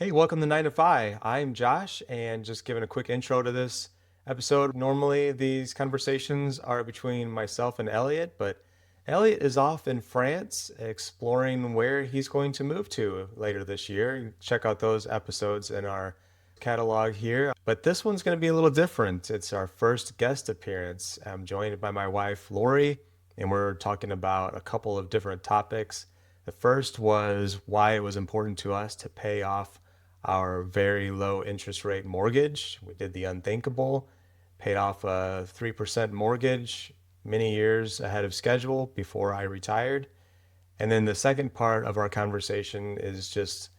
Hey, welcome to 9 to 5. I'm Josh, and just giving a quick intro to this episode. Normally, these conversations are between myself and Elliot, but Elliot is off in France exploring where he's going to move to later this year. Check out those episodes in our catalog here. But this one's going to be a little different. It's our first guest appearance. I'm joined by my wife, Lori, and we're talking about a couple of different topics. The first was why it was important to us to pay off our very low interest rate mortgage. We did the unthinkable, paid off a 3% mortgage many years ahead of schedule before I retired. And then the second part of our conversation is just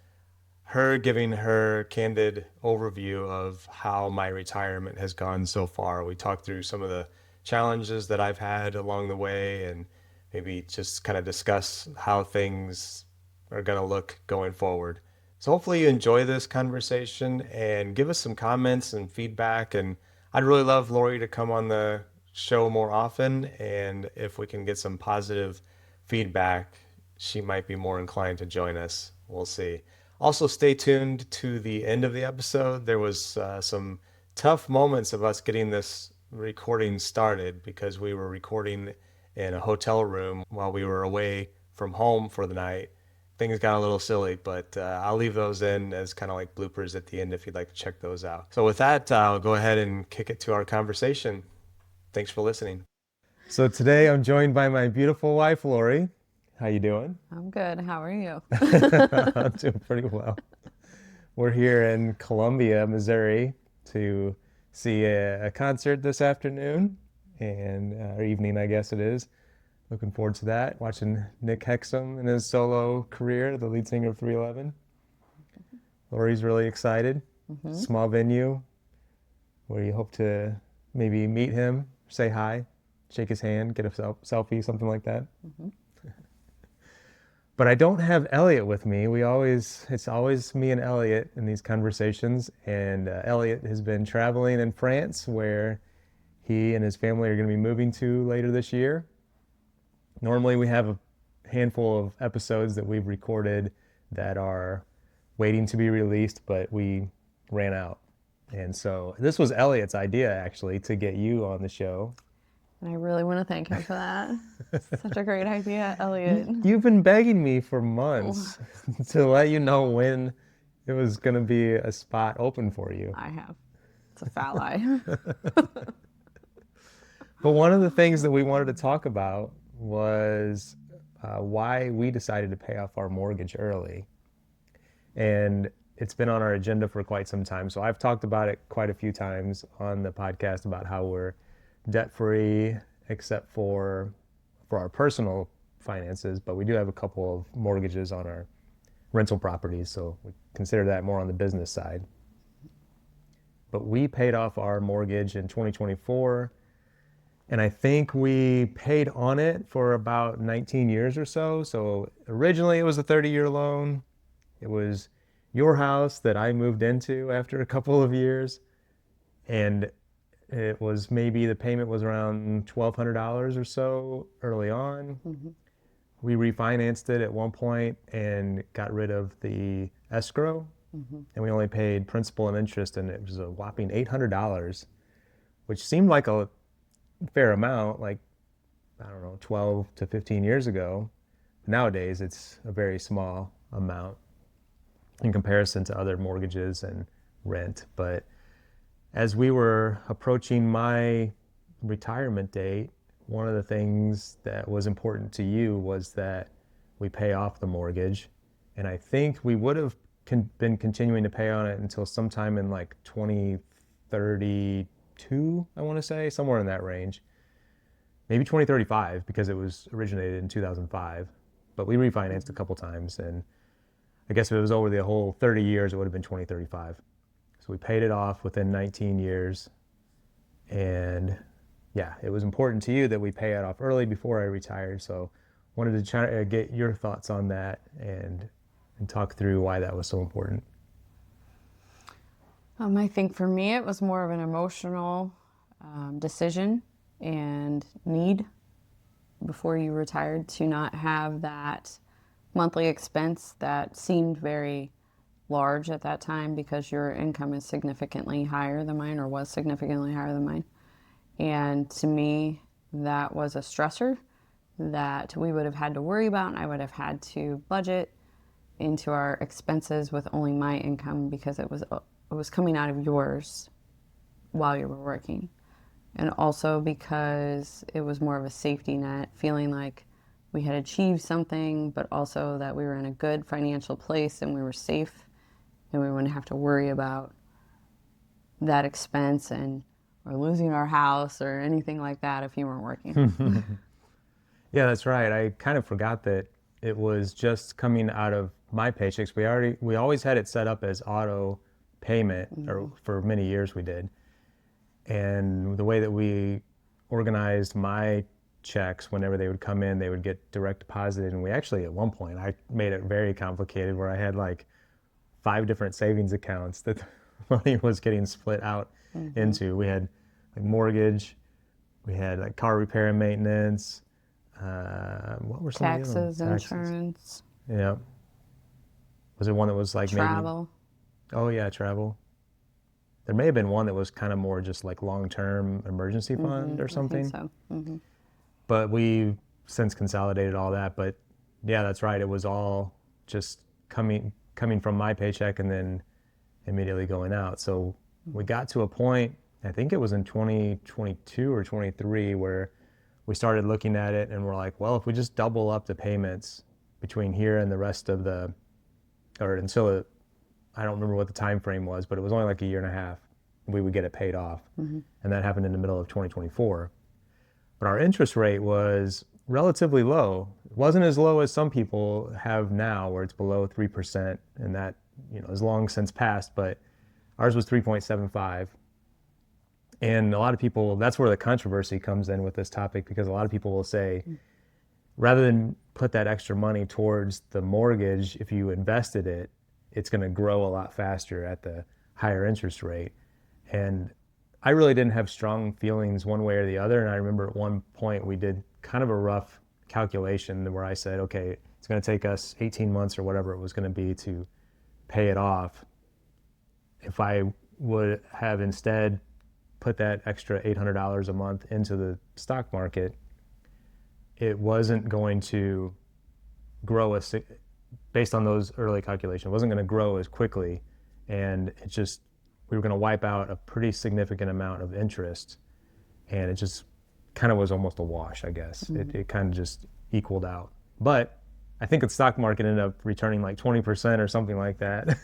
her giving her candid overview of how my retirement has gone so far. We talked through some of the challenges that I've had along the way and maybe just kind of discuss how things are going to look going forward. So hopefully you enjoy this conversation and give us some comments and feedback. And I'd really love Lori to come on the show more often. And if we can get some positive feedback, she might be more inclined to join us. We'll see. Also, stay tuned to the end of the episode. There was some tough moments of us getting this recording started because we were recording in a hotel room while we were away from home for the night. Things got a little silly, but I'll leave those in as kind of like bloopers at the end if you'd like to check those out. So with that, I'll go ahead and kick it to our conversation. Thanks for listening. So today I'm joined by my beautiful wife, Lori. How you doing? I'm good. How are you? I'm doing pretty well. We're here in Columbia, Missouri to see a concert this afternoon and or evening, I guess it is. Looking forward to that. Watching Nick Hexum in his solo career, the lead singer of 311. Lori's really excited. Small venue where you hope to maybe meet him, say hi, shake his hand, get a selfie, something like that. But I don't have Elliot with me. It's always me and Elliot in these conversations. And Elliot has been traveling in France where he and his family are going to be moving to later this year. Normally we have a handful of episodes that we've recorded that are waiting to be released, but we ran out. And so this was Elliot's idea, actually, to get you on the show. And I really want to thank him for that. Such a great idea, Elliot. You've been begging me for months to let you know when it was going to be a spot open for you. I have. It's a foul lie. But one of the things that we wanted to talk about was why we decided to pay off our mortgage early. And it's been on our agenda for quite some time. So I've talked about it quite a few times on the podcast about how we're debt-free except for our personal finances, but we do have a couple of mortgages on our rental properties, so we consider that more on the business side. But we paid off our mortgage in 2024. And I think we paid on it for about 19 years or so. So originally it was a 30-year loan. It was your house that I moved into after a couple of years. And it was maybe the payment was around $1,200 or so early on. We refinanced it at one point and got rid of the escrow. And we only paid principal and interest, and it was a whopping $800, which seemed like a fair amount, like, I don't know, 12 to 15 years ago. Nowadays, it's a very small amount in comparison to other mortgages and rent. But as we were approaching my retirement date, one of the things that was important to you was that we pay off the mortgage. And I think we would have been continuing to pay on it until sometime in like 2032, I want to say, somewhere in that range. Maybe 2035 because it was originated in 2005. But we refinanced a couple times, and I guess if it was over the whole 30 years, it would have been 2035. So we paid it off within 19 years. And yeah, it was important to you that we pay it off early before I retired. So wanted to try to get your thoughts on that and talk through why that was so important. I think for me, it was more of an emotional decision and need before you retired to not have that monthly expense that seemed very large at that time because your income is significantly higher than mine, or was significantly higher than mine. And to me, that was a stressor that we would have had to worry about, and I would have had to budget into our expenses with only my income because it was coming out of yours while you were working. And also because it was more of a safety net, feeling like we had achieved something, but also that we were in a good financial place and we were safe and we wouldn't have to worry about that expense or losing our house or anything like that if you weren't working. Yeah, that's right. I kind of forgot that it was just coming out of my paychecks. We always had it set up as auto payment, or for many years we did. And the way that we organized my checks, whenever they would come in, they would get direct deposited. And we actually, at one point, I made it very complicated where I had like 5 different savings accounts that the money was getting split out into. We had like mortgage, we had like car repair and maintenance. What were some of the other ones? Taxes, insurance, Yeah. Was there one that was like travel. maybe? Oh yeah, travel. There may have been one that was kind of more just like long-term emergency fund or something. I think so. But we since consolidated all that. But yeah, that's right. It was all just coming from my paycheck and then immediately going out. So we got to a point, I think it was in 2022 or 23, where we started looking at it and we're like, well, if we just double up the payments between here and the rest of or until I don't remember what the time frame was, but it was only like a year and a half, we would get it paid off. And that happened in the middle of 2024. But our interest rate was relatively low. It wasn't as low as some people have now, where it's below 3%, and that, is long since passed, but ours was 3.75. And a lot of people, that's where the controversy comes in with this topic, because a lot of people will say, rather than put that extra money towards the mortgage, if you invested it, it's going to grow a lot faster at the higher interest rate. And I really didn't have strong feelings one way or the other. And I remember at one point we did kind of a rough calculation where I said, okay, it's going to take us 18 months or whatever it was going to be to pay it off. If I would have instead put that extra $800 a month into the stock market, it wasn't going to grow based on those early calculations, it wasn't going to grow as quickly. And we were going to wipe out a pretty significant amount of interest. And it just kind of was almost a wash, I guess. It kind of just equaled out. But I think the stock market ended up returning like 20% or something like that.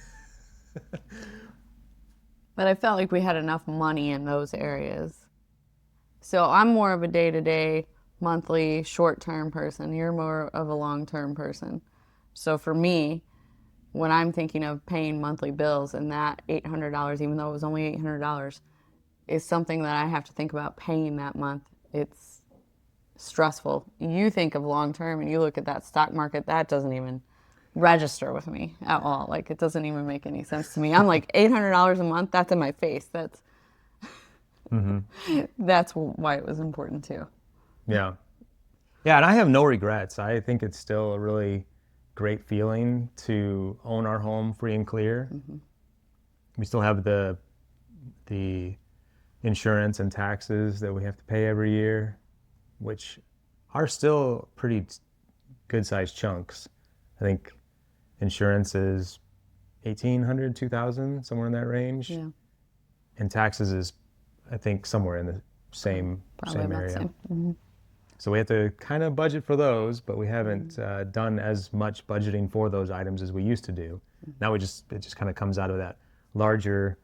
But I felt like we had enough money in those areas. So I'm more of a day-to-day, monthly, short-term person. You're more of a long-term person. So for me, when I'm thinking of paying monthly bills, and that $800, even though it was only $800, is something that I have to think about paying that month, it's stressful. You think of long-term and you look at that stock market, that doesn't even register with me at all. Like, it doesn't even make any sense to me. I'm like, $800 a month, that's in my face. That's why it was important too. Yeah. Yeah, and I have no regrets. I think it's still a really great feeling to own our home free and clear. We still have the insurance and taxes that we have to pay every year, which are still pretty good sized chunks. I think insurance is $1,800, $2,000, somewhere in that range. Yeah. And taxes is, I think, somewhere in the same area. So we have to kind of budget for those, but we haven't done as much budgeting for those items as we used to do. Now it just kind of comes out of that larger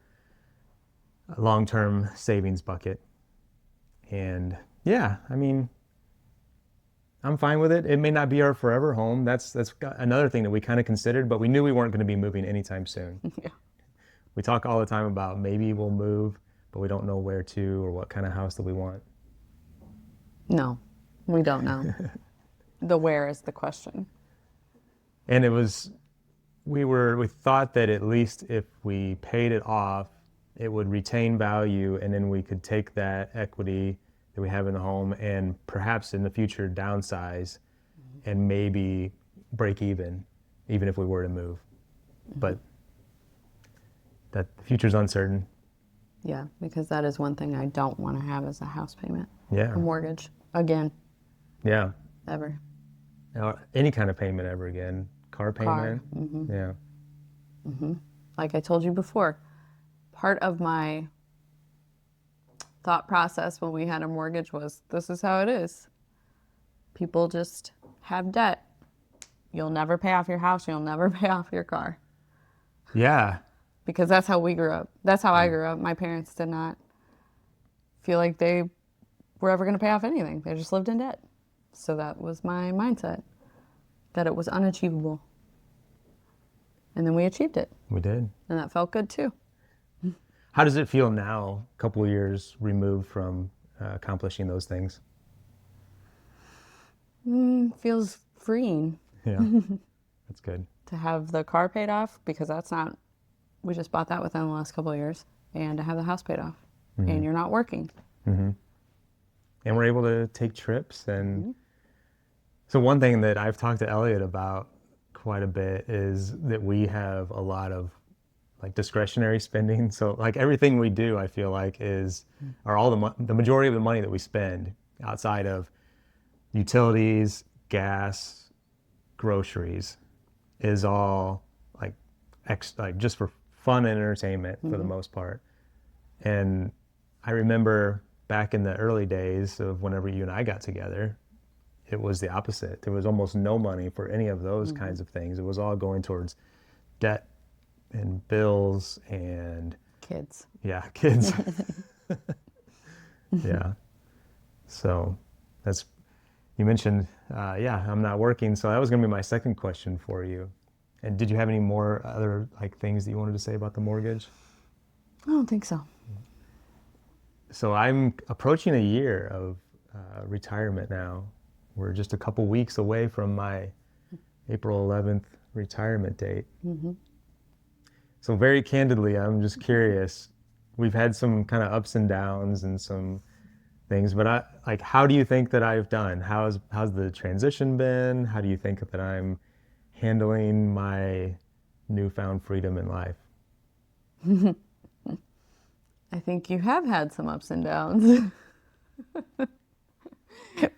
long-term savings bucket. And yeah, I mean, I'm fine with it. It may not be our forever home. That's another thing that we kind of considered, but we knew we weren't going to be moving anytime soon. Yeah. We talk all the time about maybe we'll move, but we don't know where to or what kind of house that we want. No, we don't know. The where is the question. And we thought that at least if we paid it off, it would retain value, and then we could take that equity that we have in the home and perhaps in the future downsize and maybe break even if we were to move. But that the future's uncertain. Yeah, because that is one thing I don't want to have as a house payment. Yeah. A mortgage. Again. Yeah. Ever. Or any kind of payment ever again. Car payment. Yeah. Like I told you before, part of my thought process when we had a mortgage was, this is how it is. People just have debt. You'll never pay off your house. You'll never pay off your car. Yeah. Because that's how we grew up. That's how I grew up. My parents did not feel like they were ever going to pay off anything. They just lived in debt. So that was my mindset, that it was unachievable. And then we achieved it. We did. And that felt good too. How does it feel now, a couple of years removed from accomplishing those things? Feels freeing. Yeah. That's good. To have the car paid off, because that's not, we just bought that within the last couple of years, and to have the house paid off. And you're not working. And we're able to take trips. And so one thing that I've talked to Elliot about quite a bit is that we have a lot of like discretionary spending. So like everything we do, I feel like are all the majority of the money that we spend outside of utilities, gas, groceries is all like just for fun and entertainment for the most part. And I remember back in the early days of whenever you and I got together, it was the opposite. There was almost no money for any of those kinds of things. It was all going towards debt and bills and Kids. yeah, kids. Yeah. So that's, you mentioned, I'm not working. So that was going to be my second question for you. And did you have any more other like things that you wanted to say about the mortgage? I don't think so. So I'm approaching a year of retirement now. We're just a couple weeks away from my April 11th retirement date. So very candidly, I'm just curious. We've had some kind of ups and downs and some things, but how do you think that I've done? How's the transition been? How do you think that I'm handling my newfound freedom in life? I think you have had some ups and downs.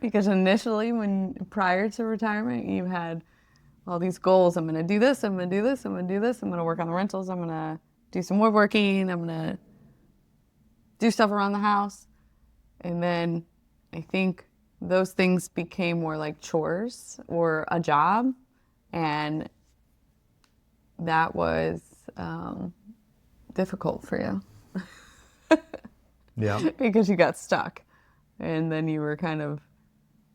Because initially, prior to retirement, you had all these goals. I'm going to do this, I'm going to do this, I'm going to do this, I'm going to work on the rentals, I'm going to do some woodworking, I'm going to do stuff around the house. And then I think those things became more like chores or a job. And that was difficult for you. Yeah. Because you got stuck. And then you were kind of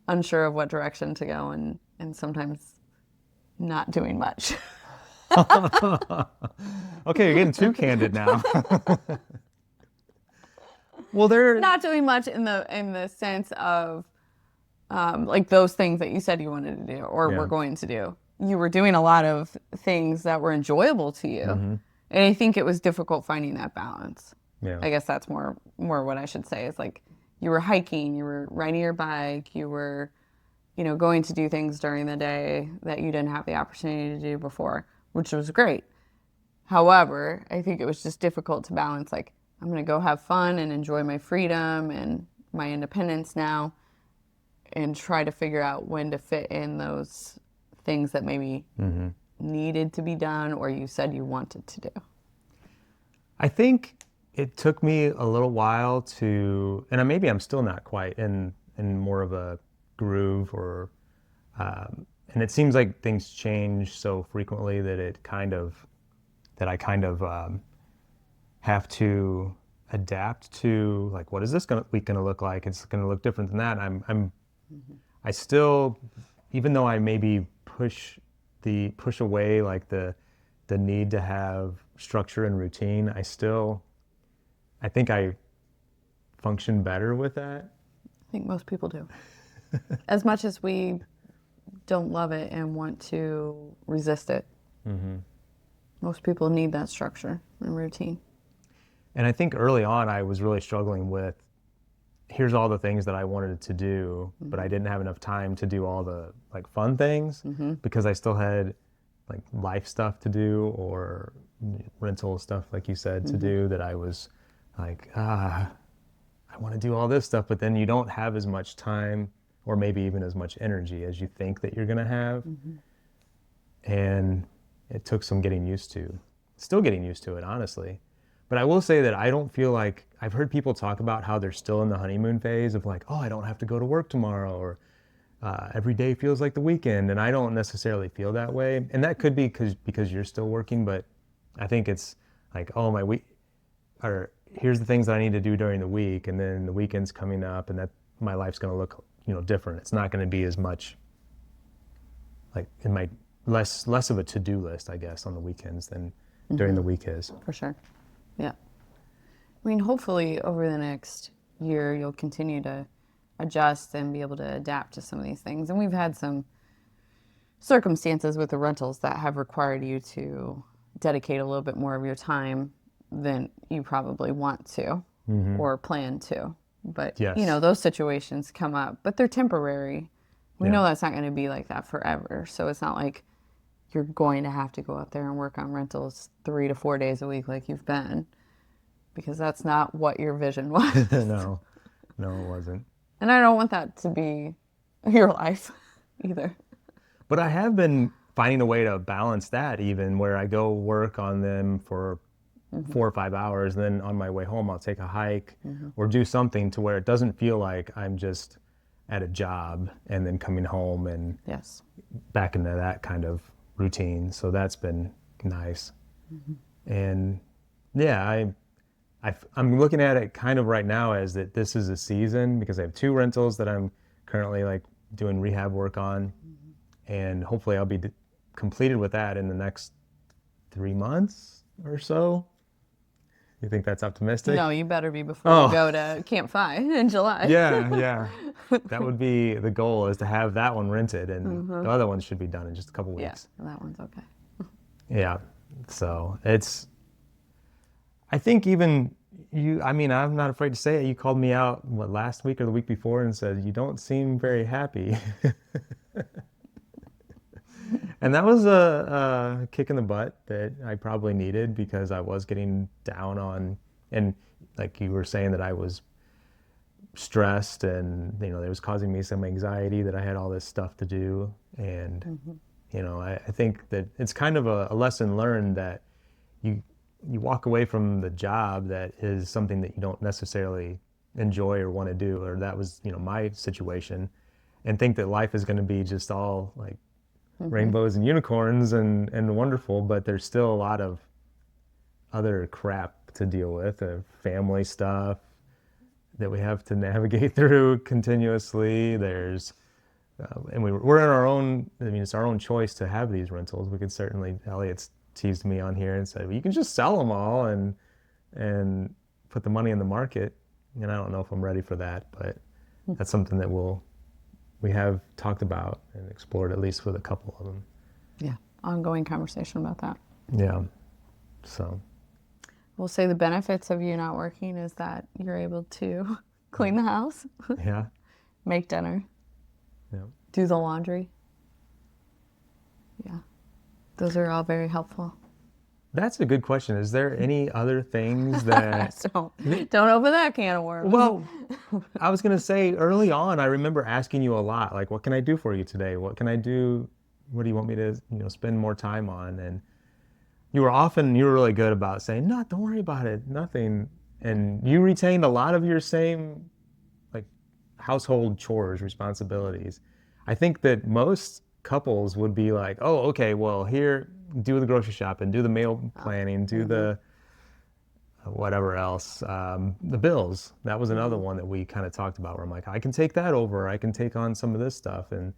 unsure of what direction to go and sometimes not doing much. Okay, you're getting too candid now. Well, they're not doing much in the sense of like those things that you said you wanted to do or were going to do. You were doing a lot of things that were enjoyable to you. And I think it was difficult finding that balance. Yeah. I guess that's more what I should say is like you were hiking, you were riding your bike, you were, going to do things during the day that you didn't have the opportunity to do before, which was great. However, I think it was just difficult to balance, like, I'm going to go have fun and enjoy my freedom and my independence now and try to figure out when to fit in those things that maybe needed to be done or you said you wanted to do. I think it took me a little while to, and maybe I'm still not quite in more of a groove or, and it seems like things change so frequently that I kind of have to adapt to, like, what is this week gonna look like? It's gonna look different than that. I still, even though I maybe push away like the need to have structure and routine, I think I function better with that. I think most people do. As much as we don't love it and want to resist it, most people need that structure and routine. And I think early on I was really struggling with, here's all the things that I wanted to do, but I didn't have enough time to do all the like fun things because I still had like life stuff to do or rental stuff, like you said, to do, that I was like, I want to do all this stuff, but then you don't have as much time or maybe even as much energy as you think that you're going to have. And it took some getting used to. Still getting used to it, honestly. But I will say that I don't feel like, I've heard people talk about how they're still in the honeymoon phase of like, oh, I don't have to go to work tomorrow, or every day feels like the weekend. And I don't necessarily feel that way. And that could be because you're still working, but I think it's like, oh, my week, or here's the things that I need to do during the week, and then the weekend's coming up, and that my life's going to look, different. It's not going to be as much like in my less of a to-do list, I guess, on the weekends than during the week is. For sure. Yeah. I mean, hopefully over the next year, you'll continue to adjust and be able to adapt to some of these things. And we've had some circumstances with the rentals that have required you to dedicate a little bit more of your time than you probably want to or plan to. But, Yes. Those situations come up, but they're temporary. We know that's not going to be like that forever. So it's not like you're going to have to go out there and work on rentals 3 to 4 days a week like you've been, because that's not what your vision was. No, it wasn't. And I don't want that to be your life either. But I have been finding a way to balance that, even where I go work on them for 4 or 5 hours, and then on my way home I'll take a hike or do something to where it doesn't feel like I'm just at a job and then coming home and Yes. back into that kind of routine. So that's been nice. And yeah, I'm looking at it kind of right now as that this is a season, because I have 2 rentals that I'm currently like doing rehab work on, and hopefully I'll be completed with that in the next 3 months or so. You think that's optimistic? No, you better be before you go to Camp Fi in July. Yeah. That would be the goal, is to have that one rented, and the other one should be done in just a couple weeks. Yeah, that one's okay. Yeah. So I think even you, I mean, I'm not afraid to say it. You called me out, last week or the week before, and said, you don't seem very happy. And that was a kick in the butt that I probably needed, because I was getting down on, and like you were saying, that I was stressed, and it was causing me some anxiety that I had all this stuff to do. And I think that it's kind of a lesson learned, that you walk away from the job that is something that you don't necessarily enjoy or want to do, or that was my situation, and think that life is going to be just all like rainbows and unicorns and wonderful, but there's still a lot of other crap to deal with, family stuff that we have to navigate through continuously. There's and we're in our own, I mean, it's our own choice to have these rentals. We could certainly, Elliot's teased me on here and said, well, you can just sell them all and put the money in the market. And I don't know if I'm ready for that, but that's something that we have talked about and explored, at least with a couple of them. Yeah, ongoing conversation about that. Yeah, so. We'll say the benefits of you not working is that you're able to clean the house, Yeah. make dinner, Yeah. do the laundry. Yeah, those are all very helpful. That's a good question. Is there any other things that... Don't open that can of worms. Well, I was going to say, early on, I remember asking you a lot, like, what can I do for you today? What can I do? What do you want me to, spend more time on? And you were really good about saying, no, don't worry about it, nothing. And you retained a lot of your same, like, household chores, responsibilities. I think that most couples would be like, oh, okay, well, here, do the grocery shopping, do the meal planning, do the whatever else, the bills. That was another one that we kind of talked about, where I'm like, I can take that over, I can take on some of this stuff. And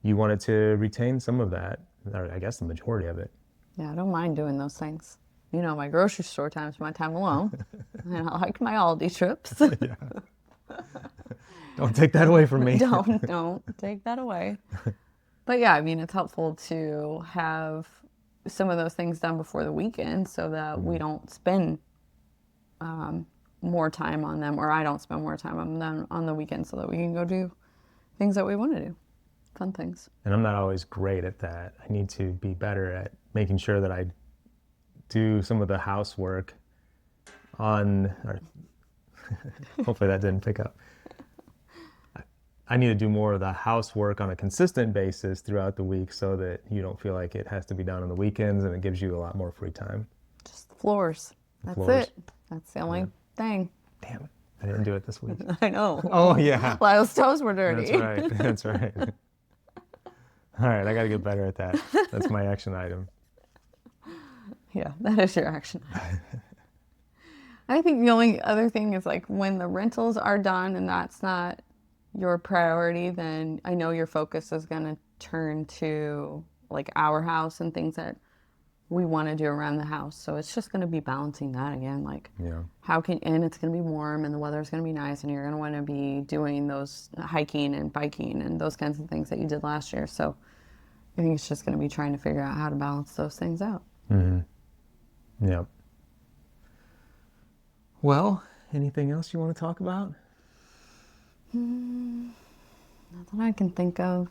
you wanted to retain some of that, or I guess the majority of it. Yeah, I don't mind doing those things. My grocery store time is my time alone. And I like my Aldi trips. Yeah. Don't take that away from me. Don't take that away. But yeah, I mean, it's helpful to have some of those things done before the weekend, so that we don't spend more time on them, or I don't spend more time on them on the weekend, so that we can go do things that we want to do. Fun things. And I'm not always great at that. I need to be better at making sure that I do some of the housework on, or hopefully that didn't pick up. I need to do more of the housework on a consistent basis throughout the week so that you don't feel like it has to be done on the weekends, and it gives you a lot more free time. Just the floors. That's floors. it. That's the only thing. Damn it. I didn't do it this week. I know. Oh, yeah. Lila's toes were dirty. That's right. That's right. All right. I got to get better at that. That's my action item. Yeah, that is your action. I think the only other thing is like when the rentals are done and that's not your priority, then I know your focus is going to turn to like our house and things that we want to do around the house. So it's just going to be balancing that again. Like, and it's going to be warm and the weather's going to be nice and you're going to want to be doing those hiking and biking and those kinds of things that you did last year. So I think it's just going to be trying to figure out how to balance those things out. Mm-hmm. Yep. Well, anything else you want to talk about? Nothing I can think of.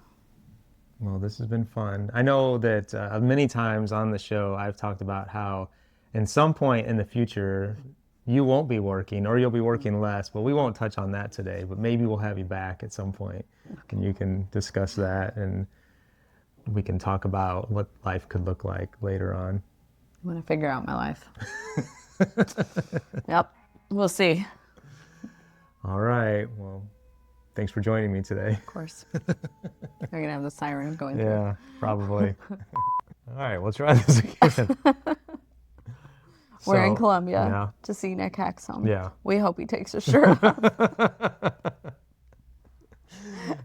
Well, this has been fun. I know that many times on the show, I've talked about how in some point in the future, you won't be working or you'll be working less, but we won't touch on that today, but maybe we'll have you back at some point and you can discuss that and we can talk about what life could look like later on. I want to figure out my life. Yep. We'll see. All right. Well, thanks for joining me today. Of course. They're going to have the siren going through. Yeah, probably. All right, we'll try this again. We're in Columbia to see Nick Hexum. Yeah. We hope he takes his shirt off.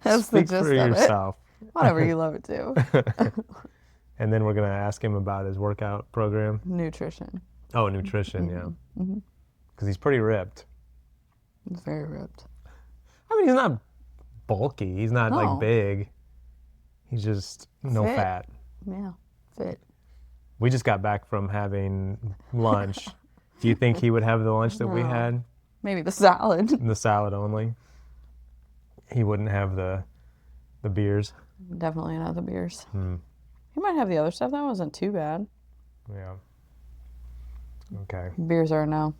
That's Speak the gist for of yourself. it. Whatever you love it to. And then we're going to ask him about his workout program. Nutrition. Oh, nutrition, yeah. Because he's pretty ripped. He's very ripped. I mean, he's not bulky. He's not like No. big. He's just no Fit. fat. Yeah. Fit. We just got back from having lunch. Do you think he would have the lunch that we No. had? Maybe the salad. The salad only. He wouldn't have the beers. Definitely not the beers. He might have the other stuff. That wasn't too bad. Yeah. Okay. Beers are a no.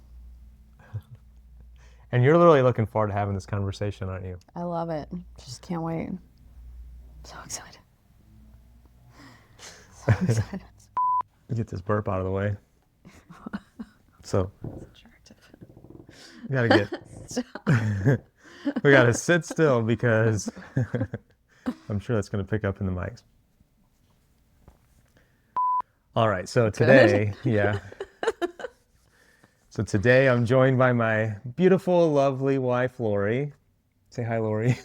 And you're literally looking forward to having this conversation, aren't you? I love it. Just can't wait. So excited. So excited. Get this burp out of the way. So Attractive. we gotta sit still because I'm sure that's gonna pick up in the mics. All right, so today, So today I'm joined by my beautiful, lovely wife, Lori. Say hi, Lori.